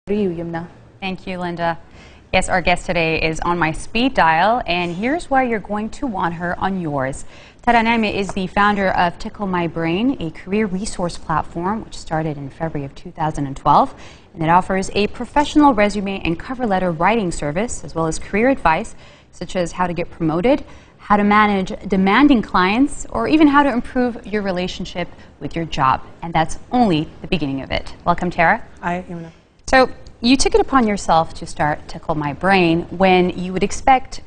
To you, Youmna. Thank you, Linda. Yes, our guest today is on my speed dial, and here's why you're going to want her on yours. Nehme is the founder of ticklemybrain, a career resource platform which started in February of 2012, and it offers a professional resume and cover letter writing service, as well as career advice, such as how to get promoted, how to manage demanding clients, or even how to improve your relationship with your job. And that's only the beginning of it. Welcome, Tara. Hi, Youmna. So you took it upon yourself to start ticklemybrain when you would expect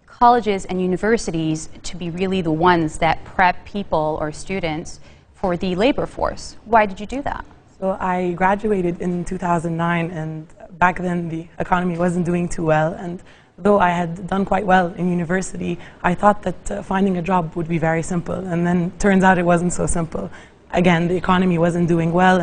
colleges and universities to be really the ones that prep people or students for the labor force. Why did you do that? So I graduated in 2009, and back then the economy wasn't doing too well. And though I had done quite well in university, I thought that finding a job would be very simple. And then turns out it wasn't so simple. Again, the economy wasn't doing well,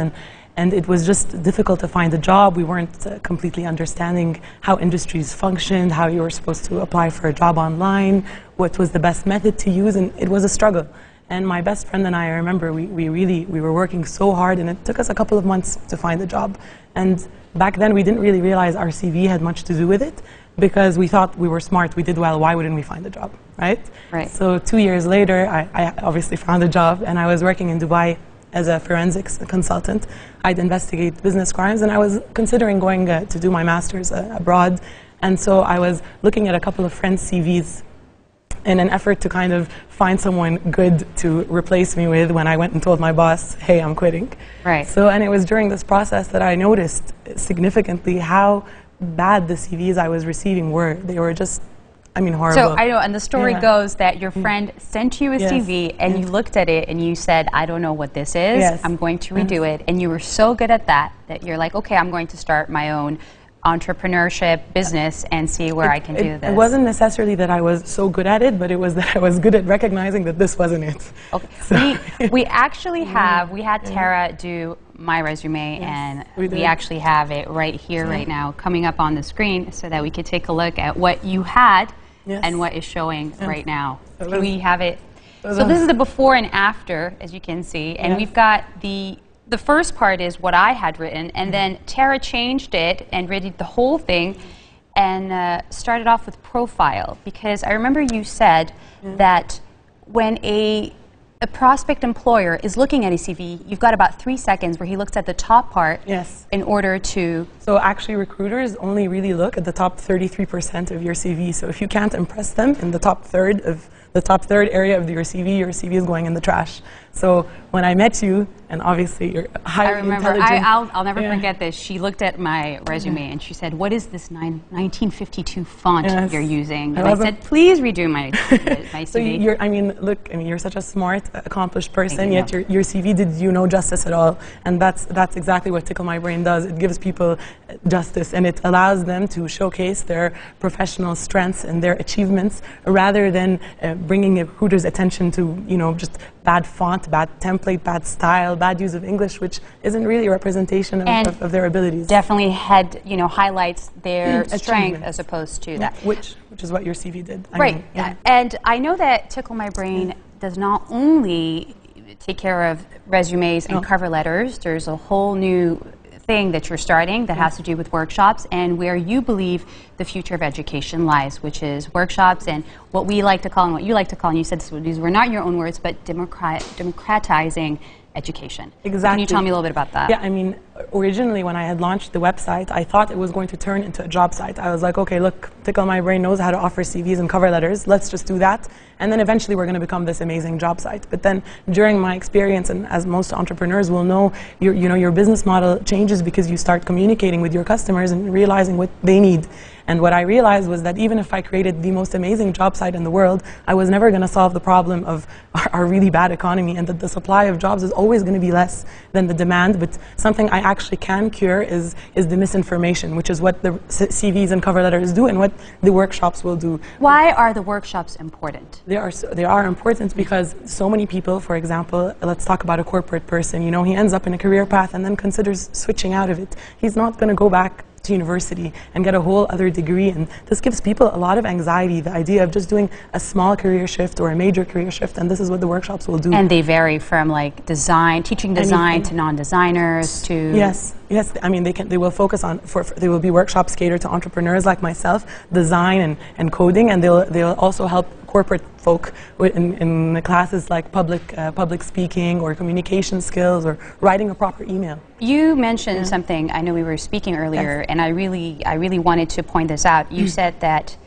and it was just difficult to find a job. We weren't completely understanding how industries functioned, how you were supposed to apply for a job online, what was the best method to use, and it was a struggle. And my best friend and I remember we were working so hard, and it took us a couple of months to find a job. And back then we didn't really realize our CV had much to do with it, because we thought we were smart, we did well, why wouldn't we find a job, right? Right. So 2 years later, I obviously found a job, and I was working in Dubai as a forensics consultant. I'd investigate business crimes, and I was considering going to do my master's abroad. And so I was looking at a couple of friends' CVs in an effort to kind of find someone good to replace me with when I went and told my boss, hey, I'm quitting. Right. So, and it was during this process that I noticed significantly how bad the CVs I was receiving were. They were just, I mean, horrible. So I know, and the story goes that your friend sent you a CV, and you looked at it and you said, I don't know what this is, I'm going to redo it. And you were so good at that you're like, okay, I'm going to start my own entrepreneurship business and see where I can do this. It wasn't necessarily that I was so good at it, but it was that I was good at recognizing that this wasn't it. Okay. So we actually have, we had Tara do my resume, and we actually have it right here, right now, coming up on the screen so that we could take a look at what you had and what is showing right now. Can we have it? So this is the before and after, as you can see, and we've got the first part is what I had written, and then Tara changed it and read the whole thing and started off with profile, because I remember you said that when a prospect employer is looking at a CV, you've got about 3 seconds where he looks at the top part in order to... So actually recruiters only really look at the top 33% of your CV. So if you can't impress them in the top third area of your CV is going in the trash. So when I met you, and obviously you're highly intelligent. I'll never forget this. She looked at my resume and she said, what is this 1952 font you're using? And I said, please redo my CV. So you're such a smart, accomplished person, yet your CV did you no justice at all. And that's exactly what ticklemybrain does. It gives people justice, and it allows them to showcase their professional strengths and their achievements, rather than bringing a recruiter's attention to, just bad font, bad template, bad style, bad use of English, which isn't really a representation of their abilities. Definitely highlights their strength as opposed to that. Which is what your CV did. Right. And I know that ticklemybrain does not only take care of resumes and cover letters. There's a whole new thing that you're starting that has to do with workshops, and where you believe the future of education lies, which is workshops and what we like to call, and what you like to call, and you said these were not your own words, but democratizing education. Exactly. Can you tell me a little bit about that? Yeah, I mean, originally when I had launched the website, I thought it was going to turn into a job site. I was like, okay, look, ticklemybrain knows how to offer CVs and cover letters. Let's just do that. And then eventually we're going to become this amazing job site. But then during my experience, and as most entrepreneurs will know, your business model changes because you start communicating with your customers and realizing what they need. And what I realized was that even if I created the most amazing job site in the world, I was never going to solve the problem of our really bad economy, and that the supply of jobs is always going to be less than the demand. But something I actually can cure is the misinformation, which is what the CVs and cover letters do and what the workshops will do. Why are the workshops important? They are important because so many people, for example, let's talk about a corporate person, he ends up in a career path and then considers switching out of it. He's not going to go back to university and get a whole other degree. And this gives people a lot of anxiety, the idea of just doing a small career shift or a major career shift, and this is what the workshops will do. And they vary from like design, teaching design to non-designers to... Yes, I mean they will focus on, they will be workshops catered to entrepreneurs like myself, design and coding, and they'll also help corporate folk in the classes like public speaking or communication skills or writing a proper email. You mentioned something, I know we were speaking earlier, and I really wanted to point this out. You said that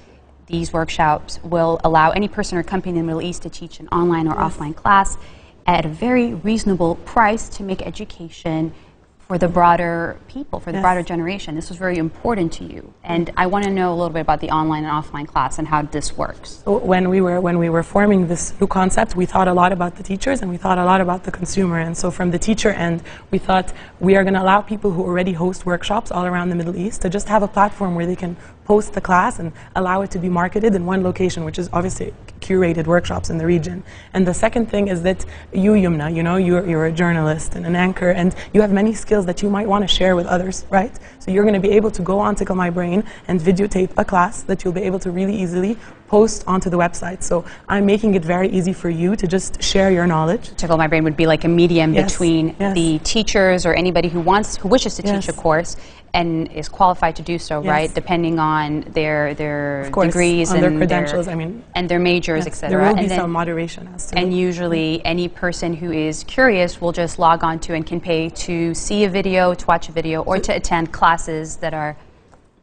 these workshops will allow any person or company in the Middle East to teach an online or offline class at a very reasonable price to make education for the broader people, for the broader generation. This was very important to you. And I want to know a little bit about the online and offline class and how this works. So when we were forming this new concept, we thought a lot about the teachers and we thought a lot about the consumer. And so from the teacher end, we thought we are going to allow people who already host workshops all around the Middle East to just have a platform where they can post the class and allow it to be marketed in one location, which is obviously curated workshops in the region. And the second thing is that you, Youmna, you know, you're a journalist and an anchor, and you have many skills that you might want to share with others, right? So you're going to be able to go on Tickle My Brain and videotape a class that you'll be able to really easily post onto the website. So I'm making it very easy for you to just share your knowledge. Tickle My Brain would be like a medium between the teachers or anybody who wishes to teach a course and is qualified to do so, right? Depending on their degrees and and their credentials, and their majors, etc. There will be some moderation as to. And usually, any person who is curious will just log on to and can pay to see a video, to watch a video, or to attend classes that are.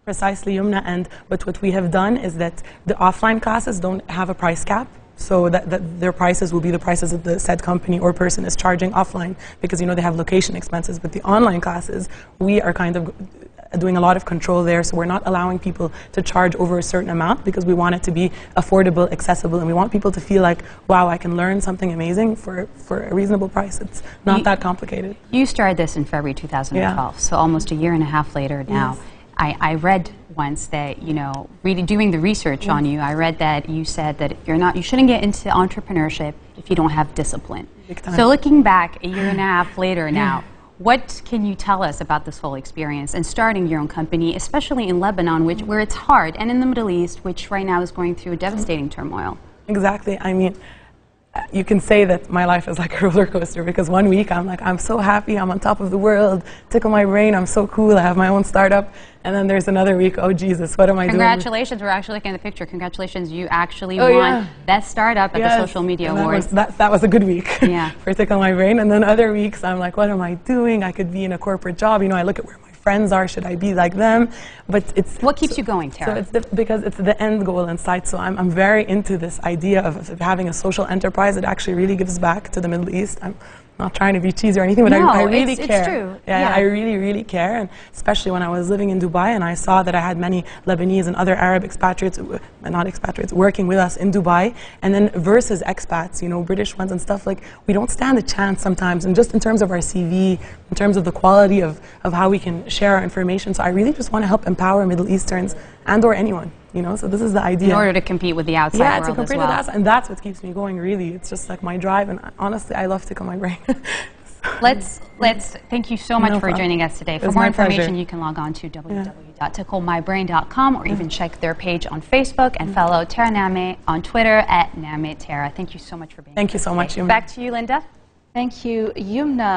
Precisely, Youmna. But what we have done is that the offline classes don't have a price cap. So that their prices will be the prices that the said company or person is charging offline, because you know they have location expenses. But the online classes, we are kind of doing a lot of control there, so we're not allowing people to charge over a certain amount because we want it to be affordable, accessible, and we want people to feel like, wow, I can learn something amazing for a reasonable price. It's not that complicated. You started this in February 2012, so almost a year and a half later now. I read once that, you know, really doing the research on you, I read that you said that you shouldn't get into entrepreneurship if you don't have discipline. So looking back a year and a half later now, what can you tell us about this whole experience and starting your own company, especially in Lebanon, where it's hard, and in the Middle East, which right now is going through a devastating turmoil? Exactly. I mean, you can say that my life is like a roller coaster, because one week I'm like, I'm so happy, I'm on top of the world, Tickle My Brain, I'm so cool, I have my own startup. And then there's another week, oh Jesus, what am I doing? Congratulations, we're actually looking at the picture. Congratulations, you actually won Best Startup at the Social Media Awards. That was a good week for Tickle My Brain. And then other weeks I'm like, what am I doing? I could be in a corporate job. You know, I look at where my friends are, should I be like them? But it's... What keeps you going, Tara? So because it's the end goal in sight. So I'm very into this idea of having a social enterprise that actually really gives back to the Middle East. I'm not trying to be cheesy or anything, but I really care. It's true. I really care, and especially when I was living in Dubai and I saw that I had many Lebanese and other Arab expatriates, not expatriates, working with us in Dubai, and then versus expats, you know, British ones and stuff, like, we don't stand a chance sometimes, and just in terms of our CV, in terms of the quality of how we can share our information. So I really just want to help empower Middle Easterns and or anyone. You know, so this is the idea. In order to compete with the outside world as well. Yeah, to compete with us, and that's what keeps me going, really. It's just like my drive, and honestly, I love Tickle My Brain. Let's thank you so much for joining us today. For more information, you can log on to www.ticklemybrain.com or even check their page on Facebook and follow Tara Nehme on Twitter @NehmeTara. Thank you so much for being here. Thank you so much, Youmna. Back to you, Linda. Thank you, Youmna.